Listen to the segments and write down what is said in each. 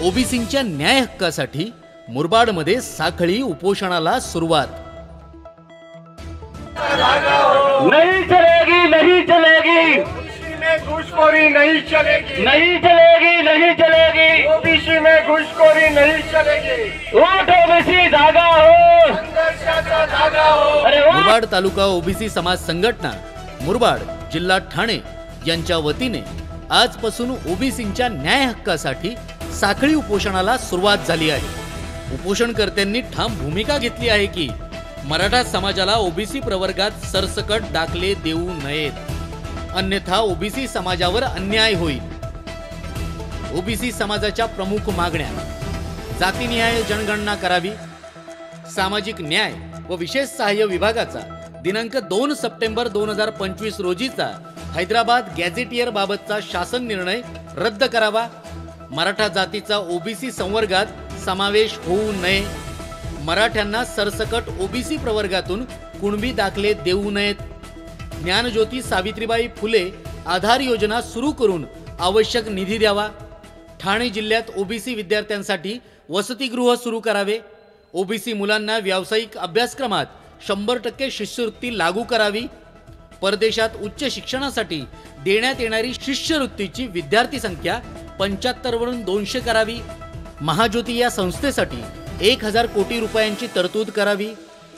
ओबीसींच्या न्याय हक्कासाठी मुरबाडमध्ये साखळी उपोषणाला सुरुवात। नहीं चलेगी, नहीं चलेगी, ओबीसी में घुसखोरी नहीं चलेगी, नहीं चलेगी, नहीं चलेगी, ओबीसी में घुसखोरी नहीं चलेगी। वोट ओबीसी जागा हो, संघर्षाचा जागा हो। अरे वोट मुरबाड तालुका ओबीसी समाज संघटना मुरबाड जिल्हा ठाणे यांच्या वतीने आजपासून ओबीसींच्या न्याय हक्कासाठी साखळी उपोषणाला सुरुवात झाली आहे। उपोषणकर्त्यांनी ठाम भूमिका घेतली आहे की मराठा समाजाला ओबीसी प्रवर्गात सरसकट दाखले देऊ नयेत, अन्यथा ओबीसी समाजावर अन्याय होईल। ओबीसी समाजाच्या प्रमुख मागण्या: जातीनिहाय जनगणना करावी, सामाजिक न्याय व विशेष सहाय्य विभागाचा दिनांक 2 सप्टेंबर 2025 रोजीचा हैदराबाद गॅझेटियर बाबतचा शासन निर्णय रद्द करावा, मराठा जातीचा ओबीसी संवर्गात समावेश होऊ नये, मराठ्यांना सरसकट ओबीसी प्रवर्गातून कुणबी दाखले देऊ नयेत, ज्ञानज्योती सावित्रीबाई फुले आधार योजना सुरू करून आवश्यक निधी द्यावा, ठाणे जिल्ह्यात ओबीसी विद्यार्थ्यांसाठी वसतिगृह सुरू करावे, ओबीसी मुलांना व्यावसायिक अभ्यासक्रमात 100% शिष्यवृत्ती लागू करावी, परदेशात उच्च शिक्षणासाठी देण्यात येणारी शिष्यवृत्तीची विद्यार्थी संख्या 75 वरून 200 करावी, महाज्योती या संस्थेसाठी 1000 कोटी रुपयांची तरतूद करावी,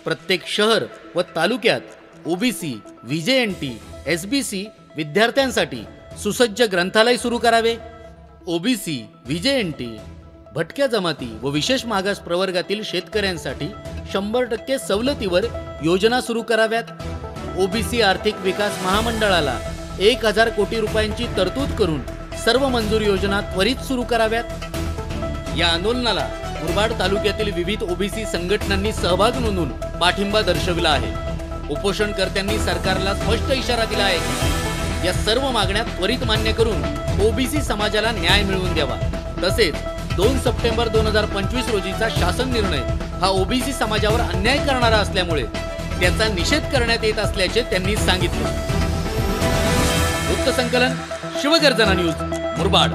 प्रत्येक शहर व तालुक्यात ओबीसी, व्हीजेएनटी, एसबीसी विद्यार्थ्यांसाठी सुसज्ज ग्रंथालय सुरू करावे, ओबीसी, व्हीजेएनटी, भटक्या जमाती व विशेष मागास प्रवर्गातील शेतकऱ्यांसाठी 100% सवलतीवर योजना सुरू कराव्यात, ओबीसी आर्थिक विकास महामंडळाला 1000 कोटी रुपयांची तरतूद करून सर्व मंजूर योजना त्वरित सुरू कराव्यात। या आंदोलनाला मुरबाड तालुक्यातील विविध ओबीसी संघटनांनी सहभाग नोंदवून पाठिंबा दर्शविला आहे। उपोषणकर्त्यांनी सरकारला स्पष्ट इशारा दिला आहे की या सर्व मागण्या त्वरित मान्य करून ओबीसी समाजाला न्याय मिळवून द्यावा, तसेच 2 सप्टेंबर 2025 रोजीचा शासन निर्णय हा ओबीसी समाजावर अन्याय करणारा असल्यामुळे त्याचा निषेध करण्यात येत असल्याचे त्यांनी सांगितले। वृत्तसंकलन शिवगर्जना न्यूज मुरबाड।